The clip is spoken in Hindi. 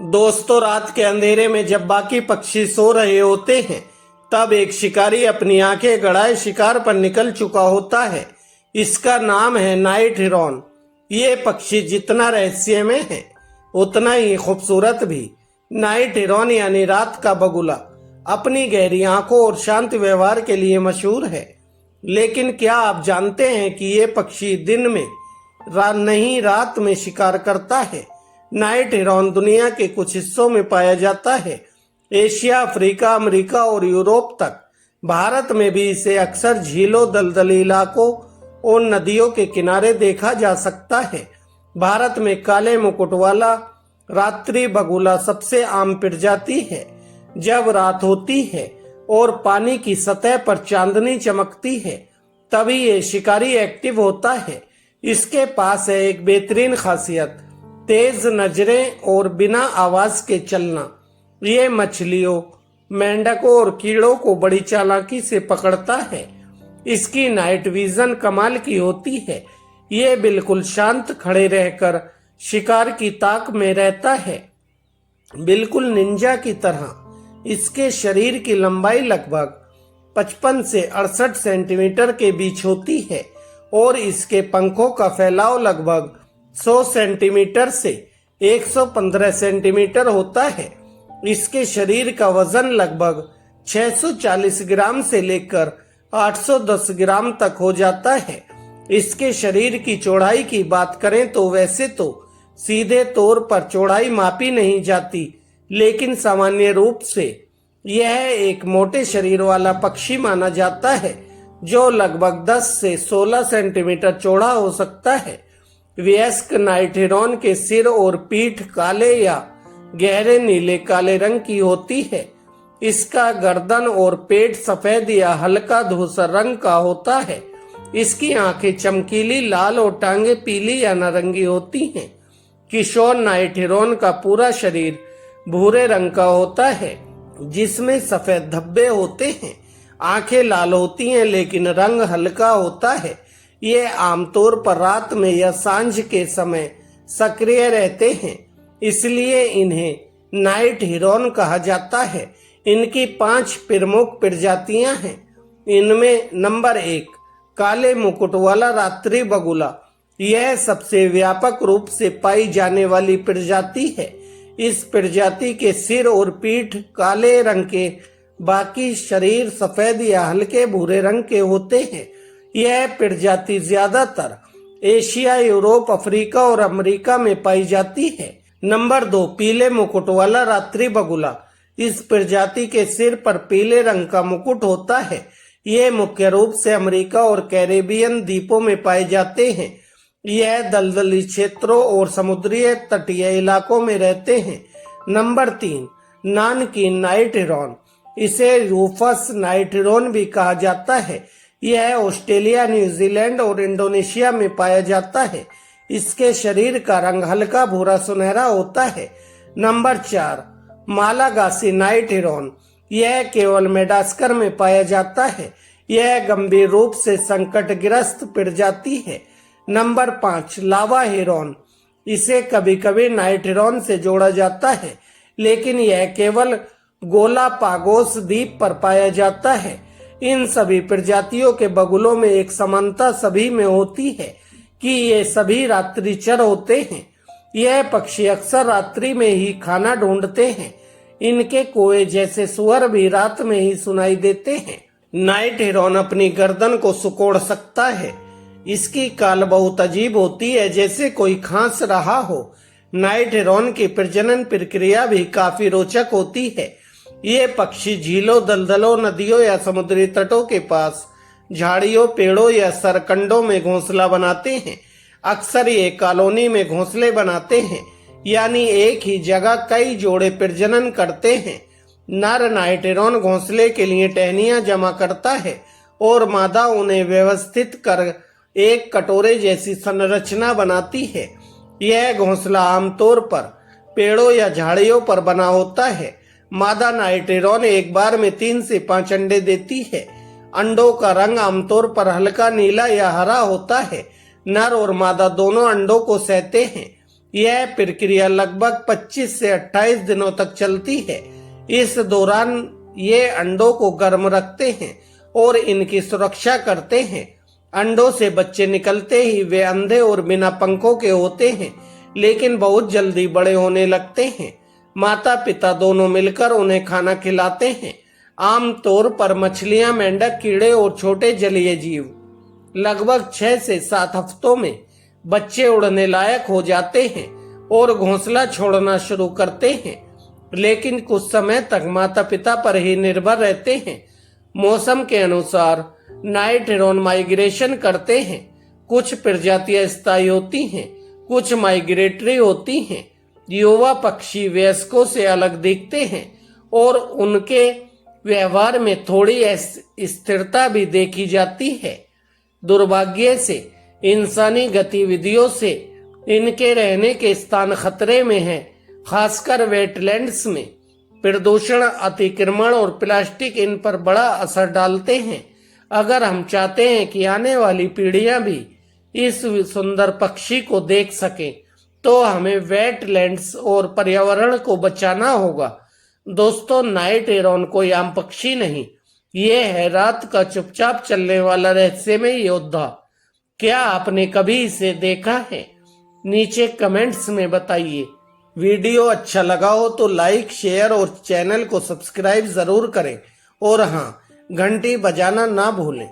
दोस्तों, रात के अंधेरे में जब बाकी पक्षी सो रहे होते हैं, तब एक शिकारी अपनी आंखें गड़ाए शिकार पर निकल चुका होता है। इसका नाम है नाइट हिरन। ये पक्षी जितना रहस्यमय है, उतना ही खूबसूरत भी। नाइट हिरन यानी रात का बगुला अपनी गहरी आंखों और शांत व्यवहार के लिए मशहूर है। लेकिन क्या आप जानते हैं कि ये पक्षी दिन में नहीं, रात में शिकार करता है। नाइट हिरन दुनिया के कुछ हिस्सों में पाया जाता है, एशिया, अफ्रीका, अमेरिका और यूरोप तक। भारत में भी इसे अक्सर झीलों, दलदली इलाकों और नदियों के किनारे देखा जा सकता है। भारत में काले मुकुट वाला रात्रि बगुला सबसे आम प्रजाति है। जब रात होती है और पानी की सतह पर चांदनी चमकती है, तभी ये शिकारी एक्टिव होता है। इसके पास है एक बेहतरीन खासियत, तेज नजरें और बिना आवाज के चलना। ये मछलियों, मेंढकों और कीड़ों को बड़ी चालाकी से पकड़ता है। इसकी नाइट विजन कमाल की होती है। ये बिल्कुल शांत खड़े रहकर शिकार की ताक में रहता है, बिल्कुल निंजा की तरह। इसके शरीर की लंबाई लगभग 55 से 68 सेंटीमीटर के बीच होती है और इसके पंखों का फैलाव लगभग 100 सेंटीमीटर से 115 सेंटीमीटर होता है। इसके शरीर का वजन लगभग 640 ग्राम से लेकर 810 ग्राम तक हो जाता है। इसके शरीर की चौड़ाई की बात करें तो वैसे तो सीधे तौर पर चौड़ाई मापी नहीं जाती, लेकिन सामान्य रूप से यह एक मोटे शरीर वाला पक्षी माना जाता है, जो लगभग 10 से 16 सेंटीमीटर चौड़ा हो सकता है। वयस्क नाइट हिरन के सिर और पीठ काले या गहरे नीले काले रंग की होती है। इसका गर्दन और पेट सफेद या हल्का धूसर रंग का होता है। इसकी आंखें चमकीली लाल और टांगे पीली या नारंगी होती हैं। किशोर नाइट हिरन का पूरा शरीर भूरे रंग का होता है, जिसमें सफेद धब्बे होते हैं। आंखें लाल होती हैं, लेकिन रंग हल्का होता है। ये आमतौर पर रात में या सांझ के समय सक्रिय रहते हैं, इसलिए इन्हें नाइट हिरन कहा जाता है। इनकी 5 प्रमुख प्रजातियां हैं। इनमें नंबर 1, काले मुकुट वाला रात्रि बगुला। यह सबसे व्यापक रूप से पाई जाने वाली प्रजाति है। इस प्रजाति के सिर और पीठ काले रंग के, बाकी शरीर सफेद या हल्के भूरे रंग के होते हैं। यह प्रजाति ज्यादातर एशिया, यूरोप, अफ्रीका और अमेरिका में पाई जाती है। नंबर 2, पीले मुकुट वाला रात्रि बगुला। इस प्रजाति के सिर पर पीले रंग का मुकुट होता है। ये मुख्य रूप से अमेरिका और कैरेबियन द्वीपों में पाए जाते हैं। यह दलदली क्षेत्रों और समुद्री तटीय इलाकों में रहते हैं। नंबर 3, नानकीन नाइट हिरन। इसे रूफस नाइट हिरन भी कहा जाता है। यह ऑस्ट्रेलिया, न्यूजीलैंड और इंडोनेशिया में पाया जाता है। इसके शरीर का रंग हल्का भूरा सुनहरा होता है। नंबर 4, मालागासी नाइट हिरन। यह केवल मेडागास्कर में पाया जाता है। यह गंभीर रूप से संकटग्रस्त प्रजाति है। नंबर 5, लावा हिरन। इसे कभी कभी नाइट हिरन से जोड़ा जाता है, लेकिन यह केवल गोलापागोस द्वीप पर पाया जाता है। इन सभी प्रजातियों के बगुलों में एक समानता सभी में होती है कि ये सभी रात्रिचर होते हैं। यह पक्षी अक्सर रात्रि में ही खाना ढूंढते हैं। इनके कोए जैसे सुअर भी रात में ही सुनाई देते हैं। नाइट हिरन अपनी गर्दन को सिकोड़ सकता है। इसकी काल बहुत अजीब होती है, जैसे कोई खांस रहा हो। नाइट हिरन की प्रजनन प्रक्रिया भी काफी रोचक होती है। ये पक्षी झीलों, दलदलों, नदियों या समुद्री तटों के पास झाड़ियों, पेड़ों या सरकंडों में घोंसला बनाते हैं। अक्सर ये कॉलोनी में घोंसले बनाते हैं, यानी एक ही जगह कई जोड़े प्रजनन करते हैं। नर नाइट हिरन घोंसले के लिए टहनियां जमा करता है और मादा उन्हें व्यवस्थित कर एक कटोरे जैसी संरचना बनाती है। यह घोंसला आमतौर पर पेड़ों या झाड़ियों पर बना होता है। मादा नाइट हिरन एक बार में 3 से 5 अंडे देती है। अंडों का रंग आमतौर पर हल्का नीला या हरा होता है। नर और मादा दोनों अंडों को सहते हैं। यह प्रक्रिया लगभग 25 से 28 दिनों तक चलती है। इस दौरान ये अंडों को गर्म रखते हैं और इनकी सुरक्षा करते हैं। अंडों से बच्चे निकलते ही वे अंधे और बिना पंखों के होते हैं, लेकिन बहुत जल्दी बड़े होने लगते हैं। माता पिता दोनों मिलकर उन्हें खाना खिलाते हैं। आमतौर पर मछलियां, मेंढक, कीड़े और छोटे जलीय जीव लगभग 6 से 7 हफ्तों में बच्चे उड़ने लायक हो जाते हैं और घोंसला छोड़ना शुरू करते हैं, लेकिन कुछ समय तक माता पिता पर ही निर्भर रहते हैं। मौसम के अनुसार नाइट हेरॉन माइग्रेशन करते हैं। कुछ प्रजातियां स्थायी होती हैं, कुछ माइग्रेटरी होती हैं। युवा पक्षी वयस्कों से अलग दिखते हैं और उनके व्यवहार में थोड़ी स्थिरता भी देखी जाती है। दुर्भाग्य से इंसानी गतिविधियों से इनके रहने के स्थान खतरे में हैं, खासकर वेटलैंड्स में। प्रदूषण, अतिक्रमण और प्लास्टिक इन पर बड़ा असर डालते हैं। अगर हम चाहते हैं कि आने वाली पीढ़ियां भी इस सुंदर पक्षी को देख सकें, तो हमें वेटलैंड्स और पर्यावरण को बचाना होगा। दोस्तों, नाइट हेरॉन कोई आम पक्षी नहीं, ये है रात का चुपचाप चलने वाला रहस्यमय योद्धा। क्या आपने कभी इसे देखा है? नीचे कमेंट्स में बताइए। वीडियो अच्छा लगा हो तो लाइक, शेयर और चैनल को सब्सक्राइब जरूर करें और हाँ, घंटी बजाना ना भूलें।